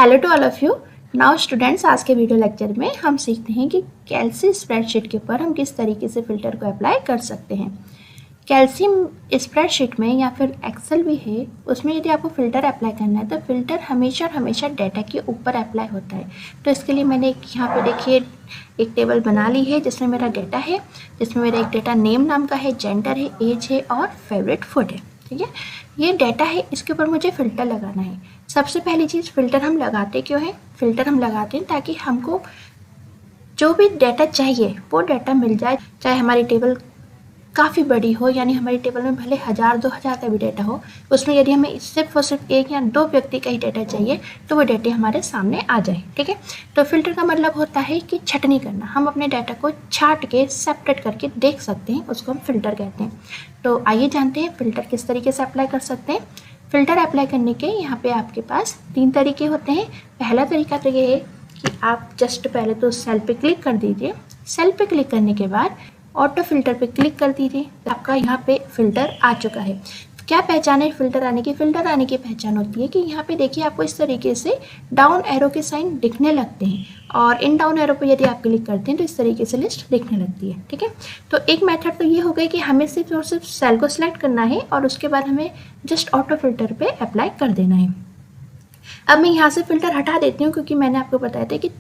Hello to all of you. Now students, आज के video lecture में हम सीखते हैं कि कैल्सी स्प्रेडशीट के ऊपर हम किस तरीके से फ़िल्टर को अप्लाई कर सकते हैं। कैल्सी स्प्रेडशीट में या फिर एक्सेल भी है, उसमें यदि आपको फ़िल्टर अप्लाई करना है तो फ़िल्टर हमेशा डाटा के ऊपर अप्लाई होता है। तो इसके लिए मैंने यहाँ पे देखिए एक टेबल बना ली है जिसमें मेरा डाटा है, जिसमें मेरा एक डाटा नेम नाम का है, जेंडर है, एज है और फेवरेट फूड है। ठीक है, ये डाटा है, इसके ऊपर मुझे फ़िल्टर लगाना है। सबसे पहली चीज़, फ़िल्टर हम लगाते क्यों हैं? फ़िल्टर हम लगाते हैं ताकि हमको जो भी डाटा चाहिए वो डाटा मिल जाए, चाहे हमारी टेबल काफ़ी बड़ी हो, यानी हमारी टेबल में भले 1000-2000 का भी डाटा हो, उसमें यदि हमें सिर्फ और सिर्फ एक या दो व्यक्ति का ही डाटा चाहिए तो वो डाटा हमारे सामने आ जाए। ठीक है, तो फ़िल्टर का मतलब होता है कि छटनी करना। हम अपने डाटा को छाट के सेपरेट करके देख सकते हैं, उसको हम फ़िल्टर कहते हैं। तो आइए जानते हैं फ़िल्टर किस तरीके से अप्लाई कर सकते हैं। फ़िल्टर अप्लाई करने के यहाँ पे आपके पास 3 तरीके होते हैं। पहला तरीका तो ये है कि आप जस्ट पहले तो सेल पे क्लिक कर दीजिए। सेल पे क्लिक करने के बाद ऑटो फिल्टर पे क्लिक कर दीजिए, आपका यहाँ पे फ़िल्टर आ चुका है। क्या पहचान है फ़िल्टर आने की? फ़िल्टर आने की पहचान होती है कि यहाँ पे देखिए आपको इस तरीके से डाउन एरो के साइन दिखने लगते हैं, और इन डाउन एरो पे यदि आप क्लिक करते हैं तो इस तरीके से लिस्ट दिखने लगती है। ठीक है, तो एक मेथड तो ये हो गई कि हमें सिर्फ और सिर्फ सेल को सिलेक्ट करना है और उसके बाद हमें जस्ट ऑटो फिल्टर पे अप्लाई कर देना है। अब मैं यहाँ से फ़िल्टर हटा देती हूँ क्योंकि मैंने आपको बताया था कि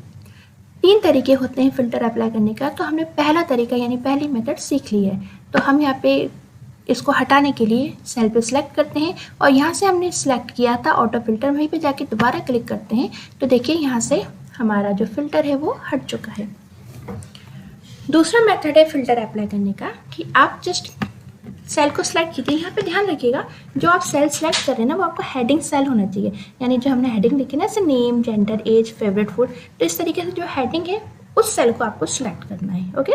3 तरीके होते हैं फ़िल्टर अप्लाई करने का। तो हमने पहला तरीका यानी पहली मेथड सीख ली है। तो हम यहाँ पे इसको हटाने के लिए सेल पे सिलेक्ट करते हैं और यहाँ से हमने सिलेक्ट किया था ऑटो फिल्टर, वहीं पे जाके दोबारा क्लिक करते हैं तो देखिए यहाँ से हमारा जो फ़िल्टर है वो हट चुका है। दूसरा मेथड है फ़िल्टर अप्लाई करने का कि आप जस्ट सेल को सिलेक्ट कीजिए। यहाँ पे ध्यान रखिएगा, जो आप सेल सेलेक्ट कर रहे हैं ना वो आपका हेडिंग सेल होना चाहिए, यानी जो हमने हेडिंग लिखी ना, जैसे name, gender, age, favourite food, तो इस तरीके से जो हेडिंग है उस सेल को आपको सिलेक्ट करना है। ओके,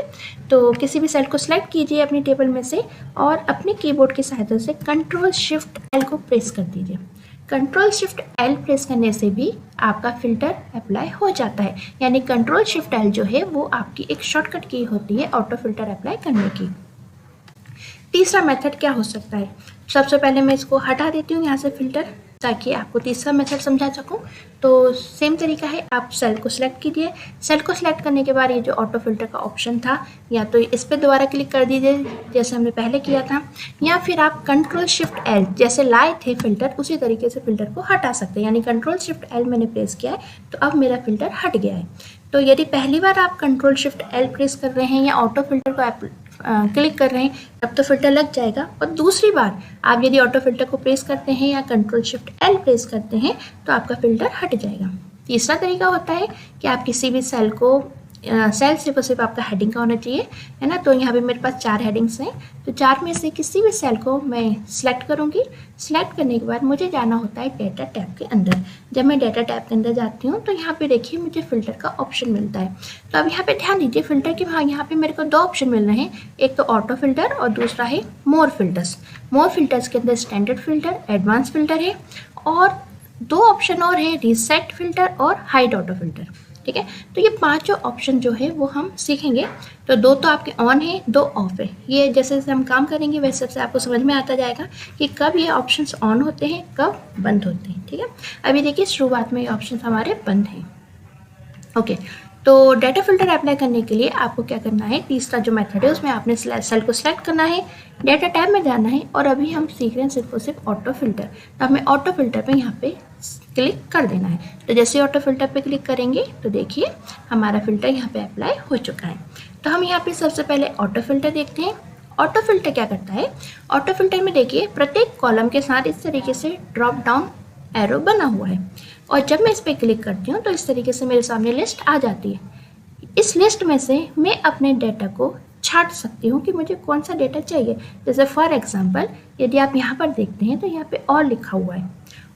तो किसी भी सेल को सिलेक्ट कीजिए अपनी टेबल में से और अपने कीबोर्ड की सहायता से Ctrl+Shift+L को प्रेस कर दीजिए। Ctrl+Shift+L प्रेस करने से भी आपका फ़िल्टर अप्लाई हो जाता है, यानी Ctrl+Shift+L जो है वो आपकी एक शॉर्टकट की होती है ऑटो फिल्टर अप्लाई करने की। तीसरा मेथड क्या हो सकता है? सबसे पहले मैं इसको हटा देती हूँ यहाँ से फ़िल्टर, ताकि आपको तीसरा मेथड समझा सकूँ। तो सेम तरीका है, आप सेल को सिलेक्ट कीजिए। सेल को सिलेक्ट करने के बाद ये जो ऑटो फिल्टर का ऑप्शन था, या तो इस पर दोबारा क्लिक कर दीजिए जैसे हमने पहले किया था, या फिर आप Ctrl+Shift+L जैसे लाए थे फ़िल्टर उसी तरीके से फ़िल्टर को हटा सकते हैं, यानी Ctrl+Shift+L मैंने प्रेस किया है तो अब मेरा फ़िल्टर हट गया है। तो यदि पहली बार आप Ctrl+Shift+L प्रेस कर रहे हैं या ऑटो फिल्टर को क्लिक कर रहे हैं तब तो फ़िल्टर लग जाएगा, और दूसरी बार आप यदि ऑटो फिल्टर को प्रेस करते हैं या Ctrl+Shift+L प्रेस करते हैं तो आपका फ़िल्टर हट जाएगा। तीसरा तरीका होता है कि आप किसी भी सेल को सेल सिर्फ और सिर्फ आपका हेडिंग का होना चाहिए, है ना। तो यहाँ पे मेरे पास 4 हेडिंग्स हैं, तो 4 में से किसी भी सेल को मैं सिलेक्ट करूँगी। सिलेक्ट करने के बाद मुझे जाना होता है डाटा टैब के अंदर। जब मैं डाटा टैब के अंदर जाती हूँ तो यहाँ पे देखिए मुझे फ़िल्टर का ऑप्शन मिलता है। तो अब यहाँ पे ध्यान दीजिए फ़िल्टर के, हाँ, यहाँ पे मेरे को 2 ऑप्शन मिल रहे हैं, एक तो ऑटो फिल्टर और दूसरा है मोर फिल्टर्स। मोर फिल्टर्स के अंदर स्टैंडर्ड फिल्टर, एडवांस फिल्टर है, और 2 ऑप्शन और है, रीसेट फिल्टर और हाइड ऑटो फिल्टर। ठीक है, तो ये 5 ऑप्शन जो है वो हम सीखेंगे। तो 2 तो आपके ऑन है, 2 ऑफ है। ये जैसे जैसे हम काम करेंगे वैसे वैसे आपको समझ में आता जाएगा कि कब ये ऑप्शंस ऑन होते हैं, कब बंद होते हैं। ठीक है, अभी देखिए शुरुआत में ये ऑप्शन हमारे बंद हैं। ओके, तो डाटा फिल्टर अप्लाई करने के लिए आपको क्या करना है? तीसरा जो मेथड है उसमें आपने सेल को सिलेक्ट करना है, डाटा टैब में जाना है, और अभी हम सीख रहे हैं सिर्फ और सिर्फ ऑटो फिल्टर। तो हमें ऑटो फिल्टर पे यहाँ पे क्लिक कर देना है। तो जैसे ऑटो फिल्टर पे क्लिक करेंगे तो देखिए हमारा फ़िल्टर यहाँ पे अप्लाई हो चुका है। तो हम यहाँ पे सबसे पहले ऑटो फिल्टर देखते हैं। ऑटो फिल्टर क्या करता है? ऑटो फिल्टर में देखिए प्रत्येक कॉलम के साथ इस तरीके से ड्रॉप डाउन एरो बना हुआ है, और जब मैं इस पर क्लिक करती हूँ तो इस तरीके से मेरे सामने लिस्ट आ जाती है। इस लिस्ट में से मैं अपने डाटा को छाट सकती हूँ कि मुझे कौन सा डाटा चाहिए। जैसे फॉर एग्जांपल यदि आप यहाँ पर देखते हैं तो यहाँ पे ऑल लिखा हुआ है,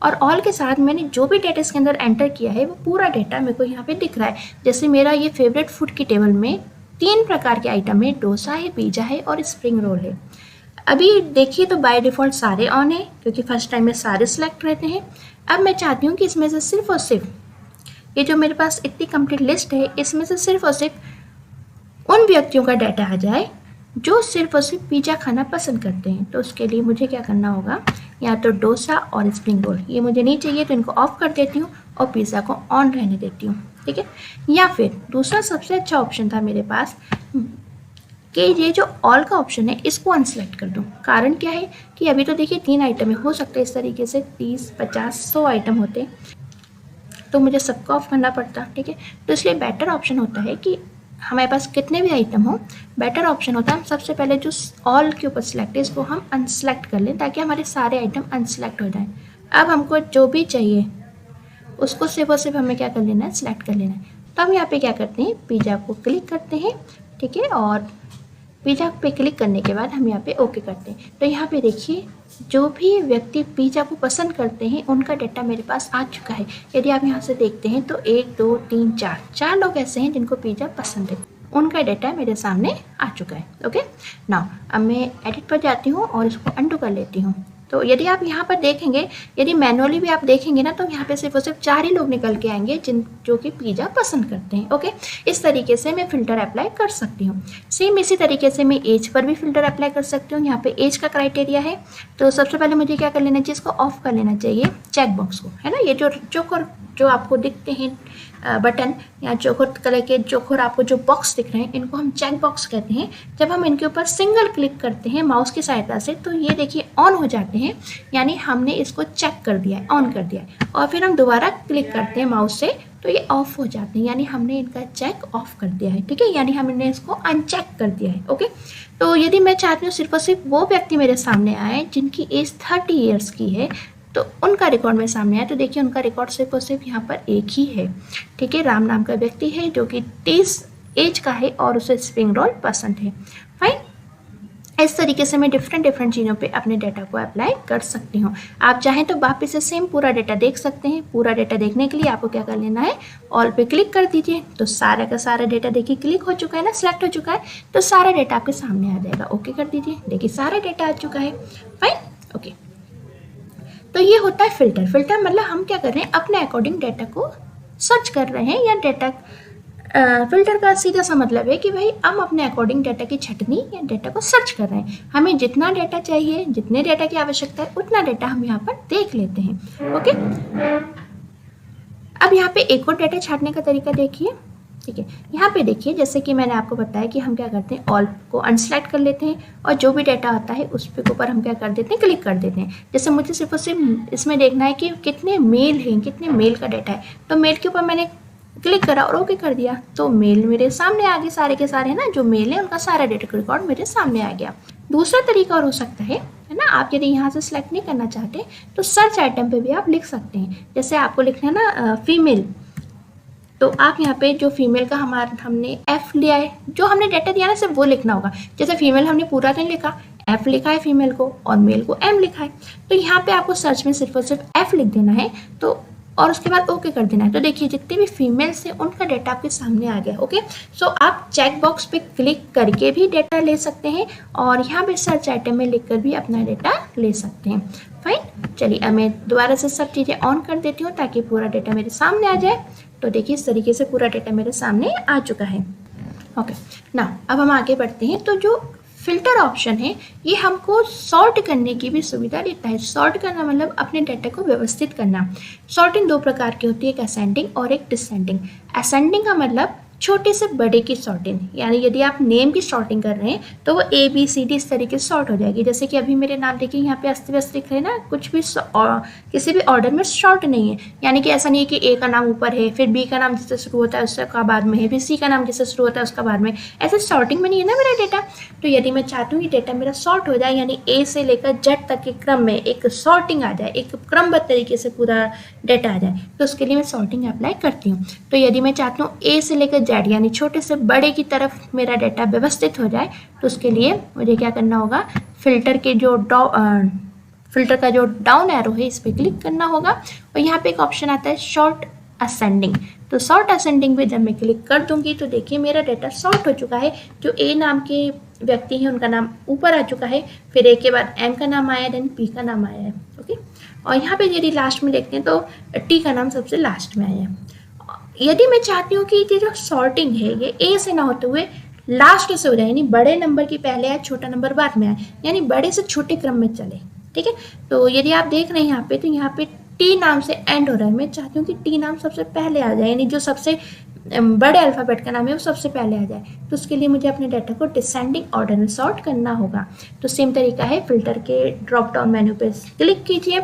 और ऑल के साथ मैंने जो भी डाटा इसके अंदर एंटर किया है वो पूरा डाटा मेरे को यहाँ पे दिख रहा है। जैसे मेरा ये फेवरेट फूड की टेबल में 3 प्रकार के आइटम है, डोसा है, पिज़्ज़ा है और स्प्रिंग रोल है। अभी देखिए तो बाय डिफ़ॉल्ट सारे ऑन है क्योंकि फर्स्ट टाइम में सारे सिलेक्ट रहते हैं। अब मैं चाहती हूँ कि इसमें से सिर्फ और सिर्फ ये जो मेरे पास इतनी कंप्लीट लिस्ट है, इसमें से सिर्फ और सिर्फ उन व्यक्तियों का डाटा आ जाए जो सिर्फ और सिर्फ पिज़्ज़ा खाना पसंद करते हैं। तो उसके लिए मुझे क्या करना होगा? या तो डोसा और स्प्रिंग रोल, ये मुझे नहीं चाहिए तो इनको ऑफ कर देती हूँ और पिज़्ज़ा को ऑन रहने देती हूँ, ठीक है। या फिर दूसरा सबसे अच्छा ऑप्शन था मेरे पास कि ये जो ऑल का ऑप्शन है इसको अनसेलेक्ट कर दूँ। कारण क्या है कि अभी तो देखिए 3 आइटम है, हो सकता है इस तरीके से 30, 50, 100 आइटम होते तो मुझे सबको ऑफ करना पड़ता, ठीक है। तो इसलिए बेटर ऑप्शन होता है कि हमारे पास कितने भी आइटम हो, बेटर ऑप्शन होता है हम सबसे पहले जो ऑल के ऊपर सेलेक्ट है इसको हम अनसेलेक्ट कर लें ताकि हमारे सारे आइटम अनसेलेक्ट हो जाएं। अब हमको जो भी चाहिए उसको सिर्फ और सिर्फ हमें क्या कर लेना है, सिलेक्ट कर लेना है। तो हम यहाँ पे क्या करते हैं, पिज़्ज़ा को क्लिक करते हैं, ठीक है। और पिज़्ज़ा पे क्लिक करने के बाद हम यहाँ पे ओके करते हैं। तो यहाँ पे देखिए जो भी व्यक्ति पिज़्ज़ा को पसंद करते हैं उनका डाटा मेरे पास आ चुका है। यदि आप यहाँ से देखते हैं तो 1, 2, 3, 4 लोग ऐसे हैं जिनको पिज़्ज़ा पसंद है, उनका डाटा मेरे सामने आ चुका है। ओके नाउ अब मैं एडिट पर जाती हूँ और इसको अंडू कर लेती हूँ। तो यदि आप यहाँ पर देखेंगे, यदि मैनुअली भी आप देखेंगे ना तो यहाँ पे सिर्फ और सिर्फ 4 ही लोग निकल के आएंगे जो कि पिज़्ज़ा पसंद करते हैं। ओके इस तरीके से मैं फ़िल्टर अप्लाई कर सकती हूँ। सेम इसी तरीके से मैं एज पर भी फ़िल्टर अप्लाई कर सकती हूँ। यहाँ पे एज का क्राइटेरिया है तो सबसे पहले मुझे क्या कर लेना चाहिए, इसको ऑफ कर लेना चाहिए चेक बॉक्स को, है ना। ये जो चोकोर जो आपको दिखते हैं बटन या चोकोर कलर के चोकोर आपको जो बॉक्स दिख रहे हैं इनको हम चेक बॉक्स कहते हैं। जब हम इनके ऊपर सिंगल क्लिक करते हैं माउस की सहायता से तो ये देखिए ऑन हो जाते हैं, यानी हमने इसको चेक कर दिया है, ऑन कर दिया है। और फिर हम दोबारा क्लिक करते हैं माउस से तो ये ऑफ हो जाते हैं, यानी हमने इनका चेक ऑफ कर दिया है, ठीक है। यानी हमने इसको अनचेक कर दिया है। ओके तो यदि मैं चाहती हूँ सिर्फ और सिर्फ वो व्यक्ति मेरे सामने आए जिनकी एज 30 ईयर्स की है तो उनका रिकॉर्ड मेरे सामने आया, तो देखिए उनका रिकॉर्ड सिर्फ और सिर्फ यहाँ पर एक ही है, ठीक है। राम नाम का व्यक्ति है जो कि 30 एज का है और उसे स्प्रिंग रोल पसंद है। फाइन, इस तरीके से मैं डिफरेंट चीज़ों पे अपने डाटा को अप्लाई कर सकती हूँ। आप चाहें तो वापस से सेम पूरा डाटा देख सकते हैं। पूरा डाटा देखने के लिए आपको क्या कर लेना है, ऑल पे क्लिक कर दीजिए तो सारा का सारा डाटा देखिए क्लिक हो चुका है ना, सिलेक्ट हो चुका है, तो सारा डाटा आपके सामने आ जाएगा। ओके कर दीजिए, देखिए सारा डाटा आ चुका है। फाइन, ओके तो ये होता है फ़िल्टर। फ़िल्टर मतलब हम क्या कर रहे हैं, अपने अकॉर्डिंग डाटा को सर्च कर रहे हैं या डाटा फ़िल्टर का सीधा सा मतलब है कि भाई हम अपने अकॉर्डिंग डाटा की छटनी या डाटा को सर्च कर रहे हैं। हमें जितना डाटा चाहिए, जितने डाटा की आवश्यकता है उतना डाटा हम यहाँ पर देख लेते हैं। ओके अब यहाँ पे एक और डाटा छाटने का तरीका देखिए, ठीक है। यहाँ पे देखिए जैसे कि मैंने आपको बताया कि हम क्या करते हैं, ऑल को अनसेलेक्ट कर लेते हैं और जो भी डाटा आता है उस पे ऊपर हम क्या कर देते हैं, क्लिक कर देते हैं। जैसे मुझे सिर्फ और सिर्फ इसमें देखना है कि कितने मेल हैं, कितने मेल का डाटा है, तो मेल के ऊपर मैंने क्लिक करा और ओके कर दिया तो मेल मेरे सामने आ गए, सारे के सारे, है ना। जो मेल है उनका सारा डाटा रिकॉर्ड मेरे सामने आ गया। दूसरा तरीका और हो सकता है ना, आप यदि यहाँ से सिलेक्ट नहीं करना चाहते तो सर्च आइटम पे भी आप लिख सकते हैं। जैसे आपको लिखना है ना फीमेल, तो आप यहाँ पे जो फीमेल का हमने एफ लिया है, जो हमने डाटा दिया ना सिर्फ वो लिखना होगा। जैसे फीमेल हमने पूरा नहीं लिखा, एफ लिखा है फीमेल को और मेल को एम लिखा है, तो यहाँ पे आपको सर्च में सिर्फ और सिर्फ एफ लिख देना है तो और उसके बाद ओके कर देना है। तो देखिए जितने भी फीमेल्स हैं उनका डाटा आपके सामने आ गया। ओके सो आप चेक बॉक्स पे क्लिक करके भी डाटा ले सकते हैं और यहाँ पे सर्च आइटम में लिख कर भी अपना डाटा ले सकते हैं। फाइन, चलिए अब मैं दोबारा से सब चीज़ें ऑन कर देती हूँ ताकि पूरा डाटा मेरे सामने आ जाए। तो देखिए इस तरीके से पूरा डाटा मेरे सामने आ चुका है। ओके ना अब हम आगे बढ़ते हैं। तो जो फिल्टर ऑप्शन है ये हमको सॉर्ट करने की भी सुविधा देता है। सॉर्ट करना मतलब अपने डाटा को व्यवस्थित करना। सॉर्टिंग 2 प्रकार की होती है, एक असेंडिंग और एक डिसेंडिंग। असेंडिंग का मतलब छोटे से बड़े की सॉर्टिंग, यानी यदि आप नेम की सॉर्टिंग कर रहे हैं तो वो ABCD इस तरीके से सॉर्ट हो जाएगी। जैसे कि अभी मेरे नाम देखिए यहाँ पे अस्त व्यस्त दिख रहे हैं ना, कुछ भी किसी भी ऑर्डर में शॉर्ट नहीं है। यानी कि ऐसा नहीं है कि A का नाम ऊपर है, फिर B का नाम जिससे शुरू होता है उसका बाद में है, फिर C का नाम जिससे शुरू होता है उसका बाद में, ऐसे सॉर्टिंग में नहीं है ना मेरा डेटा। तो यदि मैं चाहती हूँ कि डेटा मेरा सॉर्ट हो जाए, यानी A से लेकर Z तक के क्रम में एक सॉर्टिंग आ जाए, एक क्रमबद्ध तरीके से पूरा डेटा आ जाए, तो उसके लिए मैं सॉर्टिंग अप्लाई करती हूँ। तो यदि मैं चाहती हूँ A से लेकर Z यानी छोटे से बड़े की तरफ मेरा डाटा व्यवस्थित हो जाए, तो उसके लिए मुझे क्या करना होगा, फिल्टर का जो डाउन एरो है इस पर क्लिक करना होगा और यहाँ पे एक ऑप्शन आता है शॉर्ट असेंडिंग। तो शॉर्ट असेंडिंग पे जब मैं क्लिक कर दूंगी तो देखिए मेरा डाटा शॉर्ट हो चुका है। जो A नाम के व्यक्ति हैं उनका नाम ऊपर आ चुका है, फिर A के बाद M का नाम आया, देन P का नाम आया है। ओके और यहाँ पे यदि लास्ट में देखते हैं तो T का नाम सबसे लास्ट में आया है। यदि मैं चाहती हूँ कि ये जो सॉर्टिंग है ये A से ना होते हुए लास्ट से हो जाए, यानी बड़े नंबर की पहले आए छोटा नंबर बाद में आए, यानी बड़े से छोटे क्रम में चले, ठीक है। तो यदि आप देख रहे हैं यहाँ पे, तो यहाँ पे टी नाम से एंड हो रहा है। मैं चाहती हूँ कि टी नाम सबसे पहले आ जाए, यानी जो सबसे बड़े अल्फ़ाबेट का नाम है वो सबसे पहले आ जाए। तो उसके लिए मुझे अपने डाटा को डिसेंडिंग ऑर्डर में सॉर्ट करना होगा। तो सेम तरीका है, फिल्टर के ड्रॉप डाउन मेन्यू पे क्लिक कीजिए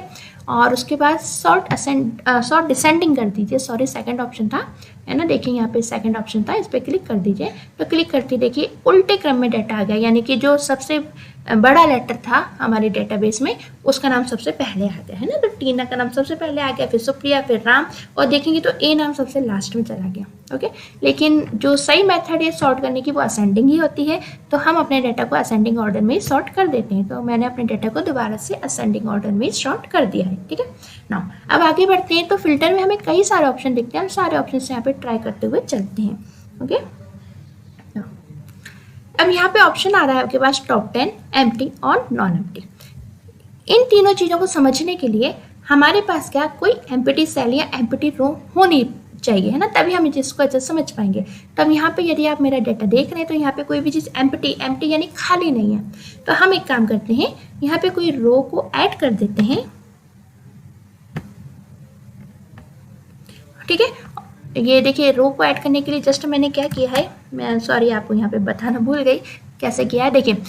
और उसके बाद सॉर्ट डिसेंडिंग कर दीजिए। सॉरी, सेकंड ऑप्शन था, है ना, देखिए यहाँ पे सेकंड ऑप्शन था, इस पर क्लिक कर दीजिए। तो क्लिक करते देखिए उल्टे क्रम में डाटा आ गया, यानी कि जो सबसे बड़ा लेटर था हमारे डेटाबेस में उसका नाम सबसे पहले आ गया, है ना। तो टीना का नाम सबसे पहले आ गया, फिर सुप्रिया, फिर राम, और देखेंगे तो ए नाम सबसे लास्ट में चला गया। ओके, लेकिन जो सही मेथड है सॉर्ट करने की वो असेंडिंग ही होती है। तो हम अपने डाटा को असेंडिंग ऑर्डर में सॉर्ट कर देते हैं। तो मैंने अपने डाटा को दोबारा से असेंडिंग ऑर्डर में सॉर्ट कर दिया है। ठीक है ना, अब आगे बढ़ते हैं। तो फिल्टर में हमें कई सारे ऑप्शन दिखते हैं, हम सारे ऑप्शन से यहाँ पे ट्राई करते हुए चलते हैं। ओके, अब यहाँ पे ऑप्शन आ रहा है आपके पास टॉप 10, एम्प्टी और नॉन एम्प्टी। इन तीनों चीज़ों को समझने के लिए हमारे पास क्या कोई एम्प्टी सेल या एम्प्टी रो होनी चाहिए, है ना, तभी हम इसको अच्छे से समझ पाएंगे। तो अब यहाँ पे यदि आप मेरा डाटा देख रहे हैं तो यहाँ पे कोई भी चीज़ एम्प्टी यानी खाली नहीं है। तो हम एक काम करते हैं, यहाँ पे कोई रो को ऐड कर देते हैं। ठीक है, ये देखिए रो को ऐड करने के लिए जस्ट मैंने क्या किया है, मैं सॉरी आपको यहाँ पे बताना भूल गई कैसे किया है। देखिए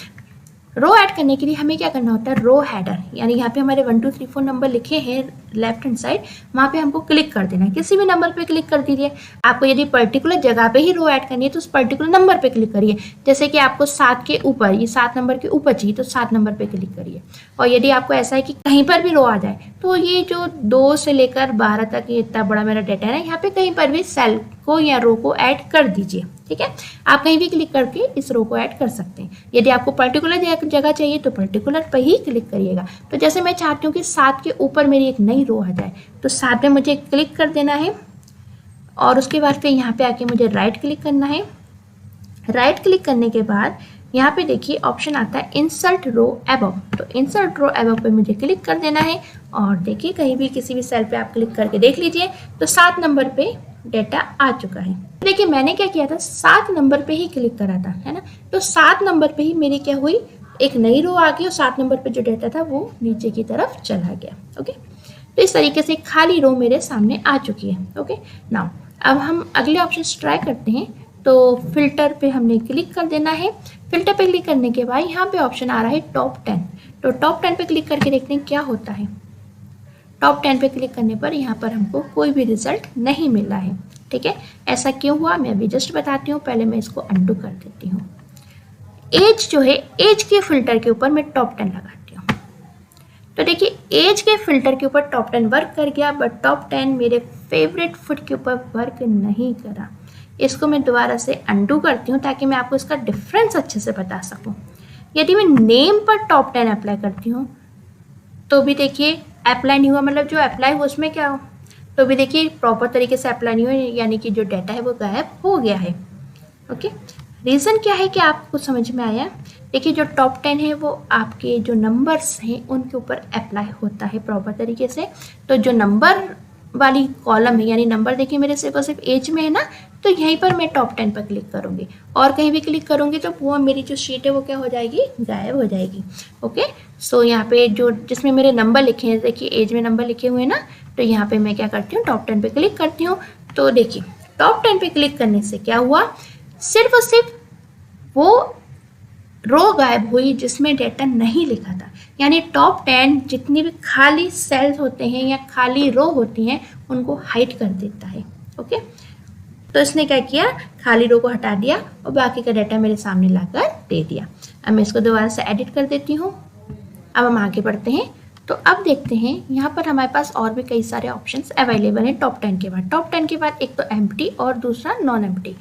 रो ऐड करने के लिए हमें क्या करना होता है, रो हेडर, यानी यहाँ पे हमारे 1 2 3 4 नंबर लिखे हैं लेफ्ट हैंड साइड, वहाँ पे हमको क्लिक कर देना है। किसी भी नंबर पे क्लिक कर दीजिए। आपको यदि पर्टिकुलर जगह पे ही रो ऐड करनी है तो उस पर्टिकुलर नंबर पे क्लिक करिए। जैसे कि आपको 7 के ऊपर, ये 7 नंबर के ऊपर चाहिए तो 7 नंबर पे क्लिक करिए। और यदि आपको ऐसा है कि कहीं पर भी रो आ जाए तो ये जो 2 से लेकर 12 तक ये इतना बड़ा मेरा डाटा है ना, यहाँ पे कहीं पर भी सेल को या रो को ऐड कर दीजिए। ठीक है, आप कहीं भी क्लिक करके इस रो को ऐड कर सकते हैं। यदि आपको पर्टिकुलर जगह चाहिए तो पर्टिकुलर पर ही क्लिक करिएगा। तो जैसे मैं चाहती हूँ कि 7 के ऊपर मेरी एक नई रो आ जाए, तो 7 में मुझे क्लिक कर देना है और उसके बाद फिर यहाँ पे आके मुझे राइट क्लिक करना है। राइट क्लिक करने के बाद यहाँ पे देखिए ऑप्शन आता है इंसर्ट रो अबव। तो इंसर्ट रो अबव पे मुझे क्लिक कर देना है और देखिए कहीं भी किसी भी सेल पे आप क्लिक करके देख लीजिए तो 7 नंबर पे डेटा आ चुका है। देखिए मैंने क्या किया था, 7 नंबर पे ही क्लिक करा था, है ना। तो 7 नंबर पे ही मेरी क्या हुई, एक नई रो आ गई और 7 नंबर पे जो डेटा था वो नीचे की तरफ चला गया। ओके, तो इस तरीके से खाली रो मेरे सामने आ चुकी है। ओके, नाउ अब हम अगले ऑप्शन ट्राई करते हैं। तो फिल्टर पे हमने क्लिक कर देना है। फिल्टर पे क्लिक करने के बाद यहाँ पे ऑप्शन आ रहा है टॉप 10। तो टॉप 10 पे क्लिक करके देखते हैं क्या होता है। टॉप 10 पे क्लिक करने पर यहाँ पर हमको कोई भी रिजल्ट नहीं मिला है। ठीक है, ऐसा क्यों हुआ मैं अभी जस्ट बताती हूँ। पहले मैं इसको अंडू कर देती हूँ। एज जो है, एज के फिल्टर के ऊपर मैं टॉप 10 लगाती हूँ। तो देखिए एज के फिल्टर के ऊपर टॉप 10 वर्क कर गया, बट टॉप 10 मेरे फेवरेट फूड के ऊपर वर्क नहीं करा। इसको मैं दोबारा से अंडू करती हूँ ताकि मैं आपको इसका डिफरेंस अच्छे से बता सकूँ। यदि मैं नेम पर टॉप 10 अप्लाई करती हूँ तो भी देखिए अप्लाई नहीं हुआ, मतलब जो अप्लाई हुआ उसमें क्या हो, तो भी देखिए प्रॉपर तरीके से अप्लाई नहीं हुआ, यानी कि जो डाटा है वो गायब हो गया है। ओके, रीज़न क्या है कि आपको समझ में आया। देखिए जो टॉप 10 है वो आपके जो नंबर्स हैं उनके ऊपर अप्लाई होता है प्रॉपर तरीके से। तो जो नंबर वाली कॉलम है, यानी नंबर देखिए मेरे सिर्फ और सिर्फ एज में है ना, तो यहीं पर मैं टॉप 10 पर क्लिक करूँगी और कहीं भी क्लिक करूँगी तो वो मेरी जो शीट है वो क्या हो जाएगी, गायब हो जाएगी। ओके, सो यहाँ पे जो जिसमें मेरे नंबर लिखे हैं, देखिए एज में नंबर लिखे हुए हैं ना, तो यहाँ पे मैं क्या करती हूँ, टॉप 10 पे क्लिक करती हूँ। तो देखिए टॉप 10 पे क्लिक करने से क्या हुआ, सिर्फ और सिर्फ वो रो गायब हुई जिसमें डेटा नहीं लिखा था। यानी टॉप 10 जितनी भी खाली सेल्स होते हैं या खाली रो होती हैं उनको हाइड कर देता है। ओके, तो इसने क्या किया, खाली रो को हटा दिया और बाकी का डाटा मेरे सामने लाकर दे दिया। अब मैं इसको दोबारा से एडिट कर देती हूँ। अब हम आगे बढ़ते हैं। तो अब देखते हैं यहाँ पर हमारे पास और भी कई सारे ऑप्शंस अवेलेबल हैं टॉप 10 के बाद। टॉप 10 के बाद एक तो एम्प्टी और दूसरा नॉन एम्प्टी।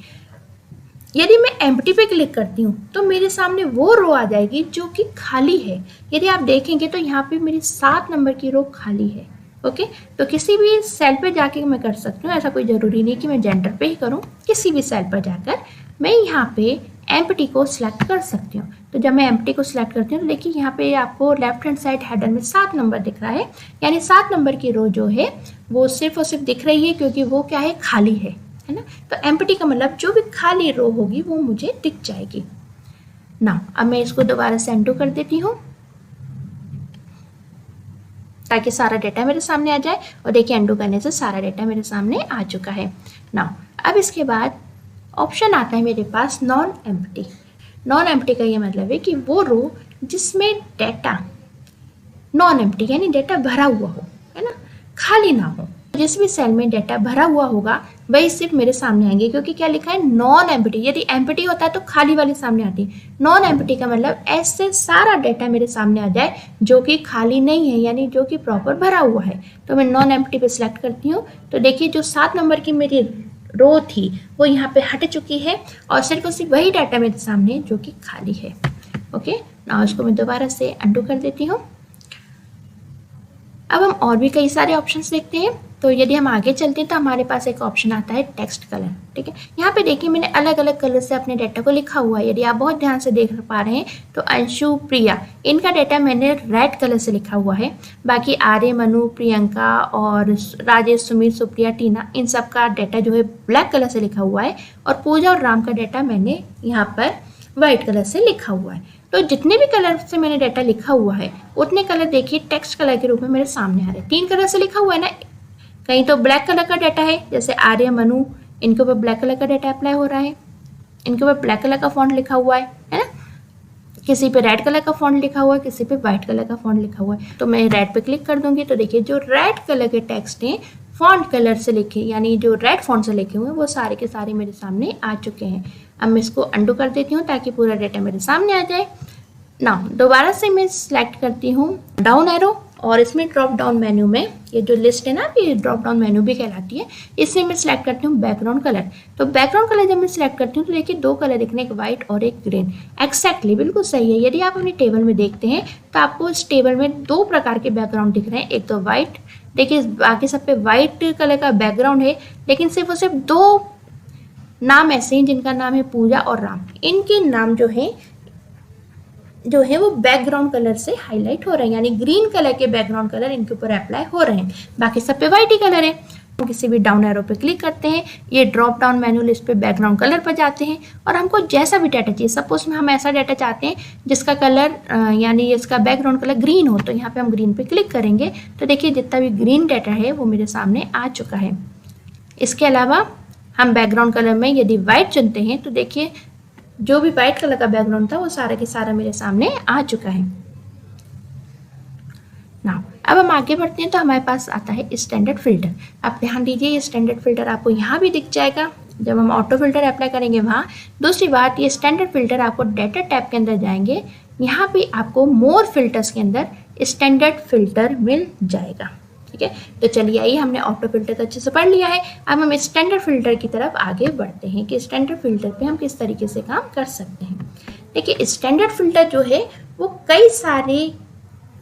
यदि मैं एम्प्टी पे क्लिक करती हूँ तो मेरे सामने वो रो आ जाएगी जो कि खाली है। यदि आप देखेंगे तो यहाँ पे मेरी 7 नंबर की रो खाली है। ओके, तो किसी भी सेल पे जाके मैं कर सकती हूँ, ऐसा कोई ज़रूरी नहीं कि मैं जेंडर पे ही करूँ। किसी भी सेल पर जाकर मैं यहाँ पे एम्प्टी को सिलेक्ट कर सकती हूँ। तो जब मैं एम्प्टी को सिलेक्ट करती हूँ तो देखिए यहाँ पे आपको लेफ्ट हैंड साइड हेडर में 7 नंबर दिख रहा है, यानी 7 नंबर की रो जो है वो सिर्फ और सिर्फ दिख रही है क्योंकि वो क्या है, खाली है ना। तो एम्प्टी का मतलब जो भी खाली रो होगी वो मुझे दिख जाएगी ना। अब मैं इसको दोबारा से अंडू कर देती हूँ। ताकि सारा डेटा मेरे सामने आ जाए। और देखिए अंडू करने से सारा डेटा मेरे सामने आ चुका है। नाउ अब इसके बाद ऑप्शन आता है मेरे पास नॉन एम्प्टी। नॉन एम्प्टी का ये मतलब है कि वो रो जिसमें डेटा नॉन एम्प्टी यानी डेटा भरा हुआ हो, है ना, खाली ना हो। जिस भी सेल में डेटा भरा हुआ होगा वही सिर्फ मेरे सामने आएंगे, क्योंकि क्या लिखा है नॉन एम्प्टी। यदि एम्प्टी होता है तो खाली वाली सामने आती है। नॉन एम्प्टी का मतलब ऐसे सारा डेटा मेरे सामने आ जाए जो कि खाली नहीं है, यानी जो कि प्रॉपर भरा हुआ है। तो मैं नॉन एम्प्टी पे सिलेक्ट करती हूँ। तो देखिए जो 7 नंबर की मेरी रो थी वो यहाँ पे हट चुकी है और सिर्फ और सिर्फ वही डाटा मेरे सामने जो कि खाली है। ओके, ना उसको मैं दोबारा से अंडू कर देती हूँ। अब हम और भी कई सारे ऑप्शंस देखते हैं। तो यदि हम आगे चलते हैं तो हमारे पास एक ऑप्शन आता है टेक्स्ट कलर। ठीक है, यहाँ पे देखिए मैंने अलग अलग कलर से अपने डाटा को लिखा हुआ है। यदि आप बहुत ध्यान से देख पा रहे हैं तो अंशु, प्रिया, इनका डाटा मैंने रेड कलर से लिखा हुआ है। बाकी आर्य, मनु, प्रियंका और राजेश, सुमित, सुप्रिया, टीना, इन सब का डाटा जो है ब्लैक कलर से लिखा हुआ है। और पूजा और राम का डाटा मैंने यहाँ पर व्हाइट कलर से लिखा हुआ है। तो जितने भी कलर से मैंने डाटा लिखा हुआ है उतने कलर देखिए टेक्स्ट कलर के रूप में मेरे सामने आ रहे हैं। 3 कलर से लिखा हुआ है ना, कहीं तो ब्लैक कलर का डाटा है, जैसे आर्य, मनु, इनके ऊपर ब्लैक कलर का डाटा अप्लाई हो रहा है, इनके ऊपर ब्लैक कलर का फॉन्ट लिखा हुआ है ना। किसी पे रेड कलर का फॉन्ट लिखा हुआ है, किसी पे व्हाइट कलर का फॉन्ट लिखा हुआ है। तो मैं रेड पे क्लिक कर दूंगी तो देखिए जो रेड कलर के टेक्स्ट हैं फॉन्ट कलर से लिखे, यानी जो रेड फॉन्ट से लिखे हुए हैं वो सारे के सारे मेरे सामने आ चुके हैं। अब मैं इसको अंडू कर देती हूँ ताकि पूरा डाटा मेरे सामने आ जाए। ना दोबारा से मैं सिलेक्ट करती हूँ डाउन एरो और इसमें ड्रॉप डाउन मेन्यू में ये जो लिस्ट है ना, ये ड्रॉप डाउन मेन्यू भी कहलाती है, इसमें मैं सिलेक्ट करती हूँ बैकग्राउंड कलर। तो बैकग्राउंड कलर जब मैं सिलेक्ट करती हूँ तो देखिए 2 कलर दिखने, एक व्हाइट और एक ग्रीन। एक्जैक्टली बिल्कुल सही है। यदि आप अपनी टेबल में देखते हैं तो आपको इस टेबल में 2 प्रकार के बैकग्राउंड दिख रहे हैं। एक तो व्हाइट, देखिए बाकी सब पे व्हाइट कलर का बैकग्राउंड है, लेकिन सिर्फ और सिर्फ 2 नाम ऐसे हैं जिनका नाम है पूजा और राम। इनके नाम जो है वो बैकग्राउंड कलर से हाईलाइट हो रहे हैं, यानी ग्रीन कलर के बैकग्राउंड कलर इनके ऊपर अप्लाई हो रहे हैं। बाकी सब पे व्हाइट ही कलर है। हम किसी भी डाउन एरो पे क्लिक करते हैं, ये ड्रॉप डाउन मेन्यू लिस्ट पे बैकग्राउंड कलर पर जाते हैं और हमको जैसा भी डाटा चाहिए, सपोज में हम ऐसा डाटा चाहते हैं जिसका कलर यानी इसका बैकग्राउंड कलर ग्रीन हो, तो यहाँ पे हम ग्रीन पे क्लिक करेंगे तो देखिए जितना भी ग्रीन डाटा है वो मेरे सामने आ चुका है। इसके अलावा हम बैकग्राउंड कलर में यदि व्हाइट चुनते हैं तो देखिए जो भी व्हाइट कलर का बैकग्राउंड था वो सारा के सारा मेरे सामने आ चुका है। नाउ अब हम आगे बढ़ते हैं तो हमारे पास आता है स्टैंडर्ड फिल्टर। आप ध्यान दीजिए ये स्टैंडर्ड फिल्टर आपको यहाँ भी दिख जाएगा जब हम ऑटो फिल्टर अप्लाई करेंगे वहाँ। दूसरी बात, ये स्टैंडर्ड फिल्टर आपको डाटा टैब के अंदर जाएंगे, यहाँ पे आपको मोर फिल्टर्स के अंदर स्टैंडर्ड फिल्टर मिल जाएगा। ठीक है, तो चलिए आइए, हमने ऑटो फिल्टर तो अच्छे से पढ़ लिया है। अब हम स्टैंडर्ड फिल्टर की तरफ आगे बढ़ते हैं कि स्टैंडर्ड फिल्टर पे हम किस तरीके से काम कर सकते हैं। देखिए स्टैंडर्ड फिल्टर जो है वो कई सारे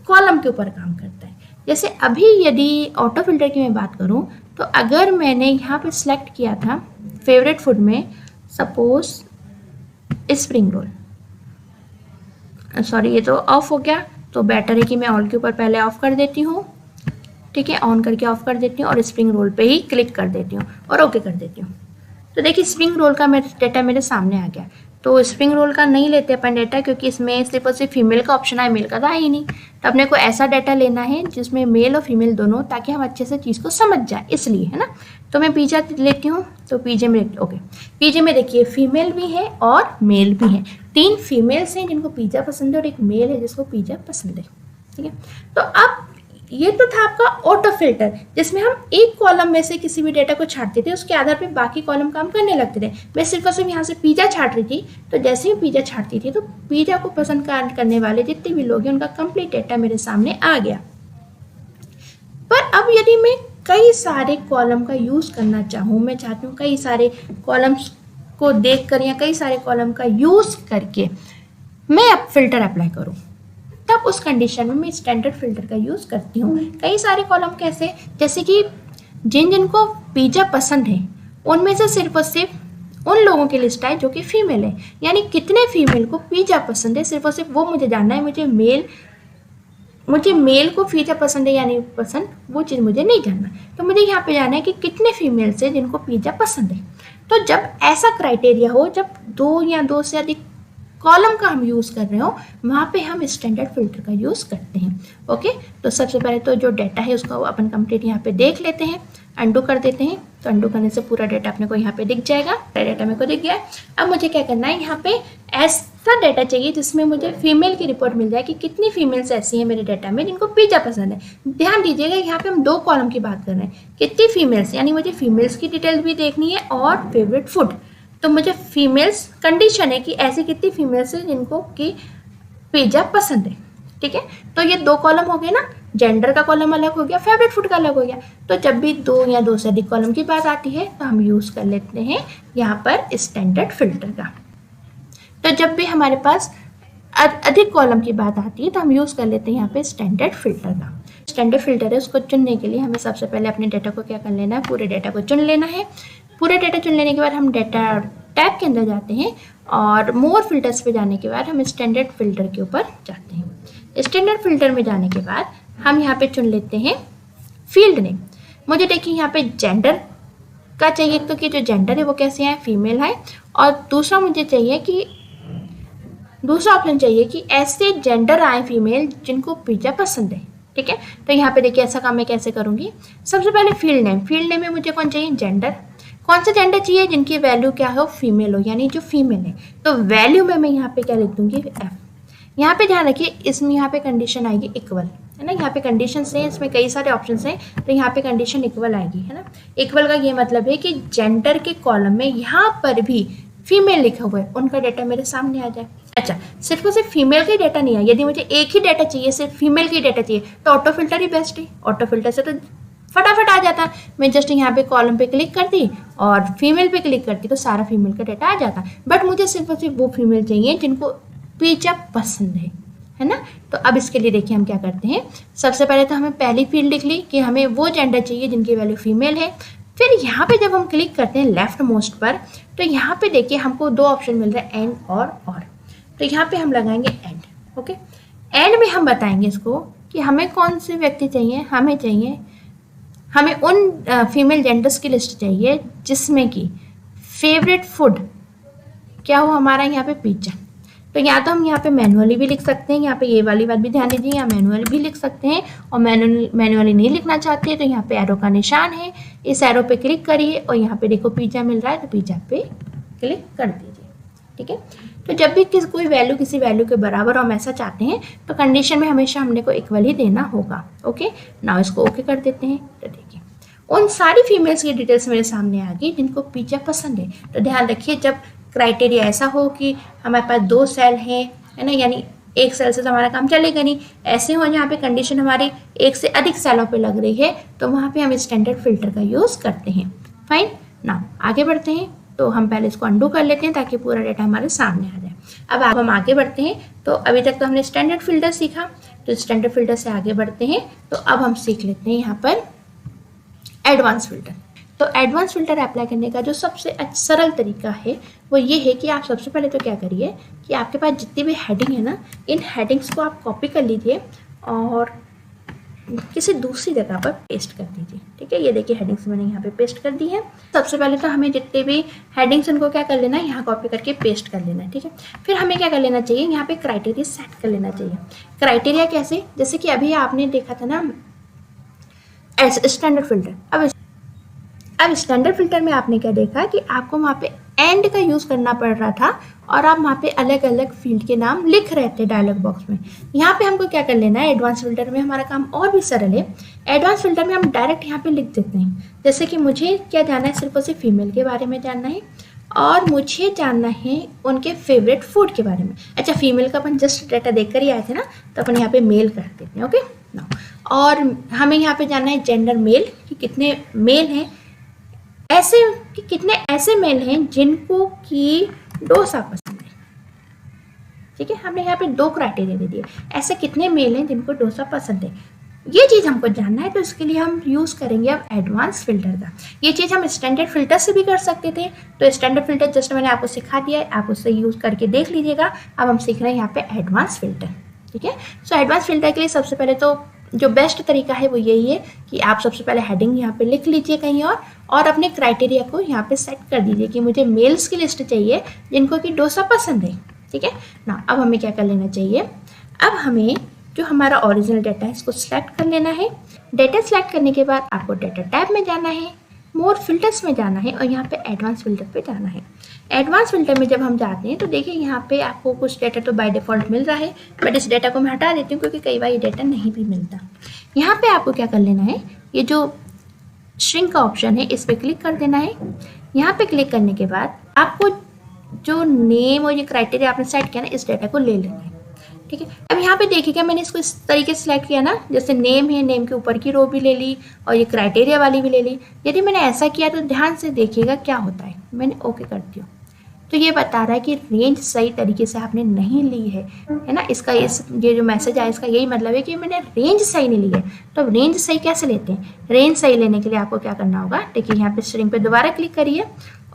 कॉलम के ऊपर काम करता है। जैसे अभी यदि ऑटो फिल्टर की मैं बात करूं तो अगर मैंने यहाँ पे सिलेक्ट किया था फेवरेट फूड में सपोज स्प्रिंग रोल, सॉरी ये तो ऑफ हो गया, तो बेटर है कि मैं ऑल के ऊपर पहले ऑफ कर देती हूँ। ठीक है, ऑन करके ऑफ कर देती हूँ और स्प्रिंग रोल पे ही क्लिक कर देती हूँ और ओके कर देती हूँ। तो देखिए स्प्रिंग रोल का मेरा डेटा मेरे सामने आ गया। तो स्प्रिंग रोल का नहीं लेते अपन डाटा, क्योंकि इसमें सिर्फ और सिर्फ फीमेल का ऑप्शन है, मेल का था ही नहीं। तो अपने को ऐसा डाटा लेना है जिसमें मेल और फीमेल दोनों, ताकि हम अच्छे से चीज़ को समझ जाए, इसलिए है ना। तो मैं पिज्जा लेती हूँ, तो पिज्जे में ओके, पिज्जे में देखिए फीमेल भी है और मेल भी है। 3 फीमेल्स हैं जिनको पिज्जा पसंद है और एक मेल है जिसको पिज्जा पसंद है। ठीक है, तो अब ये तो था आपका ऑटो फिल्टर, जिसमें हम एक कॉलम में से किसी भी डेटा को छांटते थे, उसके आधार पे बाकी कॉलम काम करने लगते थे। मैं सिर्फ और सिर्फ यहाँ से पिज्जा छांट रही थी, तो जैसे ही पिज्जा छांटती थी तो पिज्जा को पसंद करने वाले जितने भी लोग हैं उनका कंप्लीट डेटा मेरे सामने आ गया। पर अब यदि मैं कई सारे कॉलम का यूज करना चाहूँ, मैं चाहती हूँ कई सारे कॉलम्स को देख कर या कई सारे कॉलम का यूज करके मैं अब फिल्टर अप्लाई करूँ, तब उस कंडीशन में मैं स्टैंडर्ड फिल्टर का यूज़ करती हूँ। कई सारे कॉलम कैसे, जैसे कि जिनको पिज्जा पसंद है उनमें से सिर्फ और सिर्फ उन लोगों की लिस्ट है जो कि फीमेल है, यानी कितने फीमेल को पिज्जा पसंद है सिर्फ और सिर्फ वो मुझे जानना है। मुझे मेल को पिज्जा पसंद है या नहीं पसंद, वो चीज़ मुझे नहीं जानना। तो मुझे यहाँ पे जानना है कि कितने फीमेल्स है जिनको पिज्जा पसंद है। तो जब ऐसा क्राइटेरिया हो, जब 2 या 2 से अधिक कॉलम का हम यूज़ कर रहे हो वहाँ पे हम स्टैंडर्ड फिल्टर का यूज़ करते हैं। ओके, तो सबसे पहले तो जो डाटा है उसको अपन कंप्लीट यहाँ पे देख लेते हैं, अंडू कर देते हैं। तो अंडू करने से पूरा डाटा अपने को यहाँ पे दिख जाएगा। डाटा मेरे को दिख गया। अब मुझे क्या करना है, यहाँ पे ऐसा डाटा चाहिए जिसमें मुझे फीमेल की रिपोर्ट मिल जाए कि कितनी फीमेल्स ऐसी हैं मेरे डाटा में जिनको पिज़्ज़ा पसंद है। ध्यान दीजिएगा यहाँ पे हम 2 कॉलम की बात कर रहे हैं, कितनी फीमेल्स, यानी मुझे फीमेल्स की डिटेल्स भी देखनी है और फेवरेट फूड। तो मुझे फीमेल्स कंडीशन है कि ऐसी कितनी फीमेल्स हैं जिनको कि पिज़्ज़ा पसंद है। ठीक है, तो ये 2 कॉलम हो गए ना, जेंडर का कॉलम अलग हो गया, फेवरेट फूड का अलग हो गया। तो जब भी 2 या 2 से अधिक कॉलम की बात आती है तो हम यूज़ कर लेते हैं यहाँ पर स्टैंडर्ड फिल्टर का। तो जब भी हमारे पास अधिक कॉलम की बात आती है तो हम यूज़ कर लेते हैं यहाँ पे स्टैंडर्ड फिल्टर का। स्टैंडर्ड फिल्टर है, उसको चुनने के लिए हमें सबसे पहले अपने डाटा को क्या कर लेना है, पूरे डाटा को चुन लेना है। पूरे डाटा चुन लेने के बाद हम डाटा टैब के अंदर जाते हैं और मोर फिल्टर्स पे जाने के बाद हम स्टैंडर्ड फिल्टर के ऊपर जाते हैं। स्टैंडर्ड फिल्टर में जाने के बाद हम यहाँ पे चुन लेते हैं फील्ड नेम। मुझे देखिए यहाँ पे जेंडर का चाहिए, तो कि जो जेंडर है वो कैसे है, फीमेल है। और दूसरा मुझे चाहिए कि दूसरा ऑप्शन चाहिए कि ऐसे जेंडर आए फीमेल जिनको पिज़्ज़ा पसंद है। ठीक है, तो यहाँ पे देखिए ऐसा काम मैं कैसे करूँगी। सबसे पहले फील्ड नेम, फील्ड नेम में मुझे कौन चाहिए, जेंडर। कौन सा जेंडर चाहिए, जिनकी वैल्यू क्या हो, फीमेल हो, यानी जो फीमेल है। तो वैल्यू में मैं यहाँ पे क्या लिख दूँगी, F। यहाँ पे ध्यान रखिए, इसमें यहाँ पे कंडीशन आएगी इक्वल, है ना। यहाँ पे कंडीशन हैं, इसमें कई सारे ऑप्शन हैं, तो यहाँ पे कंडीशन इक्वल आएगी, है ना। इक्वल का ये मतलब है कि जेंडर के कॉलम में यहाँ पर भी फीमेल लिखा हुआ है, उनका डाटा मेरे सामने आ जाए। अच्छा, सिर्फ और सिर्फ फीमेल का ही डाटा नहीं है, यदि मुझे एक ही डाटा चाहिए, सिर्फ फीमेल की डाटा चाहिए, तो ऑटो फिल्टर ही बेस्ट है। ऑटो फिल्टर से तो फटाफट आ जाता। मैं जस्ट यहाँ पे कॉलम पे क्लिक करती और फीमेल पे क्लिक करती तो सारा फीमेल का डाटा आ जाता। बट मुझे सिर्फ और सिर्फ वो फीमेल चाहिए जिनको पिज़्ज़ा पसंद है ना। तो अब इसके लिए देखिए हम क्या करते हैं। सबसे पहले तो हमें पहली फील्ड लिख ली कि हमें वो जेंडर चाहिए जिनकी वैल्यू फीमेल है। फिर यहाँ पे जब हम क्लिक करते हैं लेफ्ट मोस्ट पर, तो यहाँ पे देखिए हमको 2 ऑप्शन मिल रहे हैं, एंड और। तो यहाँ पे हम लगाएंगे एंड। ओके, एंड में हम बताएंगे इसको कि हमें कौन से व्यक्ति चाहिए। हमें उन फीमेल जेंडर्स की लिस्ट चाहिए जिसमें कि फेवरेट फूड क्या हो हमारा, यहाँ पे पिज़्ज़ा। तो या तो हम यहाँ पे मैनुअली भी लिख सकते हैं, यहाँ पे ये वाली बात भी ध्यान दीजिए, यहाँ मैनुअली भी लिख सकते हैं। और मैनुअली नहीं लिखना चाहते हैं तो यहाँ पे एरो का निशान है, इस एरो पे क्लिक करिए और यहाँ पे देखो पिज़्ज़ा मिल रहा है, तो पिज़्ज़ा पे क्लिक कर दीजिए। ठीक है, तो जब भी कोई वैल्यू किसी वैल्यू के बराबर हम ऐसा चाहते हैं तो कंडीशन में हमेशा हमने को इक्वल ही देना होगा। ओके, नाउ इसको ओके कर देते हैं। तो देखिए उन सारी फीमेल्स की डिटेल्स मेरे सामने आ गई जिनको पिज़्ज़ा पसंद है। तो ध्यान रखिए, जब क्राइटेरिया ऐसा हो कि हमारे पास 2 सेल हैं, है ना, यानी एक सेल से तो हमारा काम चलेगा नहीं। ऐसे हो जहाँ पे कंडीशन हमारी एक से अधिक सेलों पे लग रही है तो वहाँ पे हम स्टैंडर्ड फिल्टर का यूज़ करते हैं। फाइन, ना आगे बढ़ते हैं। तो हम पहले इसको अंडू कर लेते हैं ताकि पूरा डाटा हमारे सामने आ जाए। अब हम आगे बढ़ते हैं। तो अभी तक तो हमने स्टैंडर्ड फिल्टर सीखा, तो स्टैंडर्ड फिल्टर से आगे बढ़ते हैं। तो अब हम सीख लेते हैं यहाँ पर एडवांस फिल्टर। तो एडवांस फिल्टर अप्लाई करने का जो सबसे सरल तरीका है वो ये है कि आप सबसे पहले तो क्या करिए कि आपके पास जितनी भी हेडिंग है ना, इन हेडिंग्स को आप कॉपी कर लीजिए और किसी दूसरी जगह पर पेस्ट कर दीजिए। ठीक है, ये देखिए हेडिंग्स मैंने यहाँ पे पेस्ट कर दी है। सबसे पहले तो हमें जितने भी हेडिंग्स उनको क्या कर लेना है, यहाँ कॉपी करके पेस्ट कर लेना है। ठीक है, फिर हमें क्या कर लेना चाहिए, यहाँ पे क्राइटेरिया सेट कर लेना चाहिए। क्राइटेरिया कैसे, जैसे कि अभी आपने देखा था ना स्टैंडर्ड फिल्टर। अब स्टैंडर्ड फिल्टर में आपने क्या देखा कि आपको वहाँ पे एंड का यूज़ करना पड़ रहा था और आप वहाँ पे अलग अलग फील्ड के नाम लिख रहे थे डायलॉग बॉक्स में। यहाँ पे हमको क्या कर लेना है, एडवांस फिल्टर में हमारा काम और भी सरल है। एडवांस फिल्टर में हम डायरेक्ट यहाँ पे लिख देते हैं, जैसे कि मुझे क्या जानना है, सिर्फ और सिर्फ फीमेल के बारे में जानना है और मुझे जानना है उनके फेवरेट फूड के बारे में। अच्छा, फीमेल का अपन जस्ट डाटा देख कर ही आए थे ना, तो अपन यहाँ पे मेल कर देते हैं। ओके ना, और हमें यहाँ पे जानना है जेंडर मेल, कि कितने मेल हैं ऐसे, कि कितने ऐसे मेल हैं जिनको कि डोसा पसंद है। ठीक है, हमने यहाँ पे 2 क्राइटेरिया दे दिए, ऐसे कितने मेल हैं जिनको डोसा पसंद है, ये चीज़ हमको जानना है। तो इसके लिए हम यूज़ करेंगे अब एडवांस फिल्टर का। ये चीज़ हम स्टैंडर्ड फिल्टर से भी कर सकते थे, तो स्टैंडर्ड फिल्टर जस्ट मैंने आपको सिखा दिया है, आप उससे यूज़ करके देख लीजिएगा। अब हम सीख रहे हैं यहाँ पे एडवांस फिल्टर। ठीक है, सो एडवांस फिल्टर के लिए सबसे पहले तो जो बेस्ट तरीका है वो यही है कि आप सबसे पहले हेडिंग यहाँ पे लिख लीजिए कहीं और अपने क्राइटेरिया को यहाँ पे सेट कर दीजिए कि मुझे मेल्स की लिस्ट चाहिए जिनको कि डोसा पसंद है। ठीक है ना। अब हमें क्या कर लेना चाहिए, अब हमें जो हमारा ओरिजिनल डाटा है इसको सिलेक्ट कर लेना है। डाटा सिलेक्ट करने के बाद आपको डाटा टैब में जाना है, मोर फिल्टर्स में जाना है और यहाँ पे एडवांस फिल्टर पे जाना है। एडवांस फिल्टर में जब हम जाते हैं तो देखिए यहाँ पे आपको कुछ डाटा तो बाय डिफ़ॉल्ट मिल रहा है, बट इस डाटा को मैं हटा देती हूँ क्योंकि कई बार ये डाटा नहीं भी मिलता। यहाँ पे आपको क्या कर लेना है, ये जो श्रिंक का ऑप्शन है इस पर क्लिक कर देना है। यहाँ पे क्लिक करने के बाद आपको जो नेम और ये क्राइटेरिया आपने सेट किया ना, इस डाटा को ले लेना है, ठीक है। अब यहाँ पे देखिएगा मैंने इसको इस तरीके से सिलेक्ट किया ना, जैसे नेम है, नेम के ऊपर की रो भी ले ली और ये क्राइटेरिया वाली भी ले ली। यदि मैंने ऐसा किया तो ध्यान से देखिएगा क्या होता है। मैंने ओके करती हूँ तो ये बता रहा है कि रेंज सही तरीके से आपने नहीं ली है ना। इसका ये जो मैसेज आया इसका यही मतलब है कि मैंने रेंज सही नहीं ली है। तो अब रेंज सही कैसे लेते हैं, रेंज सही लेने के लिए आपको क्या करना होगा, देखिए यहाँ पे स्ट्रिंग पे दोबारा क्लिक करिए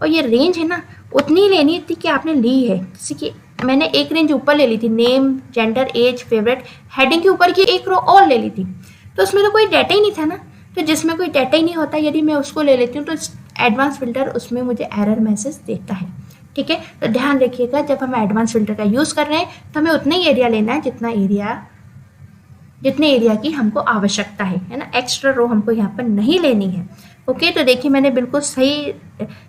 और ये रेंज है ना उतनी लेनी थी कि आपने ली है। जैसे कि मैंने एक रेंज ऊपर ले ली थी, name, gender, age, favourite, heading के ऊपर की एक रो और ले ली थी, तो उसमें तो कोई डाटा ही नहीं था ना। तो जिसमें कोई डाटा ही नहीं होता यदि मैं उसको ले लेती हूँ तो एडवांस फिल्टर उसमें मुझे एरर मैसेज देता है, ठीक है। तो ध्यान रखिएगा जब हम एडवांस फिल्टर का यूज़ कर रहे हैं तो हमें उतना ही एरिया लेना है जितने एरिया की हमको आवश्यकता है ना। एक्स्ट्रा रो हमको यहाँ पर नहीं लेनी है। ओके, तो देखिए मैंने बिल्कुल सही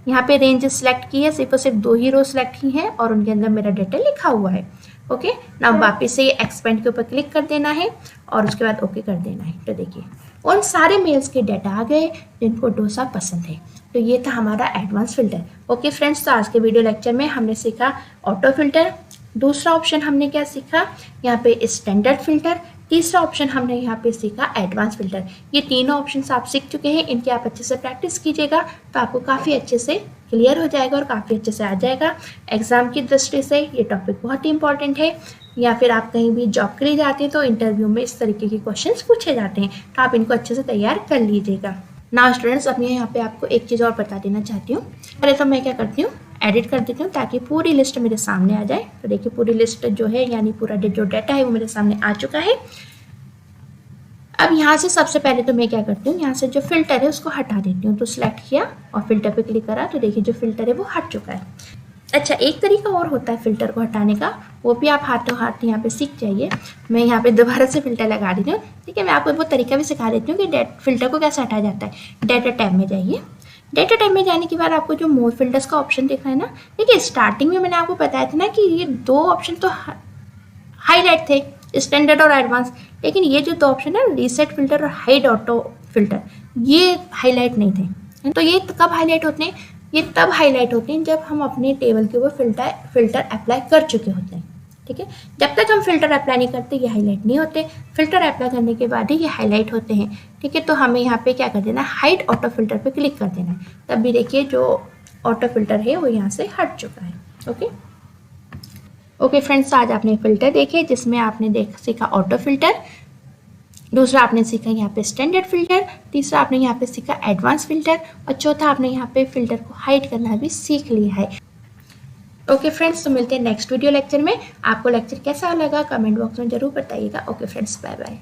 यहाँ पे रेंज सिलेक्ट की है, सिर्फ और सिर्फ 2 ही रो सिलेक्ट की है और उनके अंदर मेरा डाटा लिखा हुआ है। ओके ना, वापस से एक्सपेंड के ऊपर क्लिक कर देना है और उसके बाद ओके कर देना है। तो देखिए उन सारे मेल्स के डाटा आ गए जिनको डोसा पसंद है। तो ये था हमारा एडवांस फिल्टर। ओके फ्रेंड्स, तो आज के वीडियो लेक्चर में हमने सीखा ऑटो फिल्टर, दूसरा ऑप्शन हमने क्या सीखा यहाँ पे स्टैंडर्ड फिल्टर, तीसरा ऑप्शन हमने यहाँ पे सीखा एडवांस फिल्टर। ये तीनों ऑप्शंस आप सीख चुके हैं, इनकी आप अच्छे से प्रैक्टिस कीजिएगा तो आपको काफ़ी अच्छे से क्लियर हो जाएगा और काफ़ी अच्छे से आ जाएगा। एग्जाम की दृष्टि से ये टॉपिक बहुत ही इंपॉर्टेंट है, या फिर आप कहीं भी जॉब के लिए जाते हैं तो इंटरव्यू में इस तरीके के क्वेश्चंस पूछे जाते हैं, तो आप इनको अच्छे से तैयार कर लीजिएगा। ना स्टूडेंट्स, अब मैं यहाँ पे आपको एक चीज़ और बता देना चाहती हूँ। पहले तो मैं क्या करती हूँ, एडिट कर देती हूँ ताकि पूरी लिस्ट मेरे सामने आ जाए। तो देखिए पूरी लिस्ट जो है यानी पूरा जो डाटा है वो मेरे सामने आ चुका है। अब यहाँ से सबसे पहले तो मैं क्या करती हूँ, यहाँ से जो फिल्टर है उसको हटा देती हूँ। तो सिलेक्ट किया और फिल्टर पे क्लिक करा तो देखिए जो फिल्टर है वो हट चुका है। अच्छा, एक तरीका और होता है फिल्टर को हटाने का, वो भी आप हाथों हाथ यहाँ पे सीख जाइए। मैं यहाँ पे दोबारा से फिल्टर लगा देती हूँ, ठीक है। मैं आपको वो तरीका भी सिखा देती हूँ कि फिल्टर को कैसे हटाया जाता है। डाटा टैब में जाइए, डाटा टैब में जाने के बाद आपको जो मोर फिल्टर्स का ऑप्शन दिख रहा है ना, देखिए स्टार्टिंग में मैंने आपको बताया था ना कि ये 2 ऑप्शन तो हाईलाइट थे, स्टैंडर्ड और एडवांस, लेकिन ये जो 2 ऑप्शन है रीसेट फिल्टर और हाइड ऑटो फिल्टर, ये हाईलाइट नहीं थे। तो ये कब हाईलाइट होते हैं, ये तब हाईलाइट होते हैं जब हम अपने टेबल के ऊपर फिल्टर अप्लाई कर चुके होते हैं, ठीक है। जब तक हम फिल्टर अप्लाई नहीं करते ये हाईलाइट नहीं होते, फिल्टर अप्लाई करने के बाद ही ये हाईलाइट होते हैं, ठीक है। तो हमें यहाँ पे क्या कर देना है, हाइड ऑटो फिल्टर पे क्लिक कर देना है, तब भी देखिए जो ऑटो फिल्टर है वो यहाँ से हट चुका है। ओके फ्रेंड्स, आज आपने फिल्टर देखे जिसमें आपने सीखा ऑटो फिल्टर, दूसरा आपने सीखा यहाँ पे स्टैंडर्ड फिल्टर, तीसरा आपने यहाँ पे सीखा एडवांस फिल्टर और चौथा आपने यहाँ पे फिल्टर को हाइड करना भी सीख लिया है। ओके फ्रेंड्स, तो मिलते हैं नेक्स्ट वीडियो लेक्चर में। आपको लेक्चर कैसा लगा कमेंट बॉक्स में जरूर बताइएगा। Okay friends, bye bye.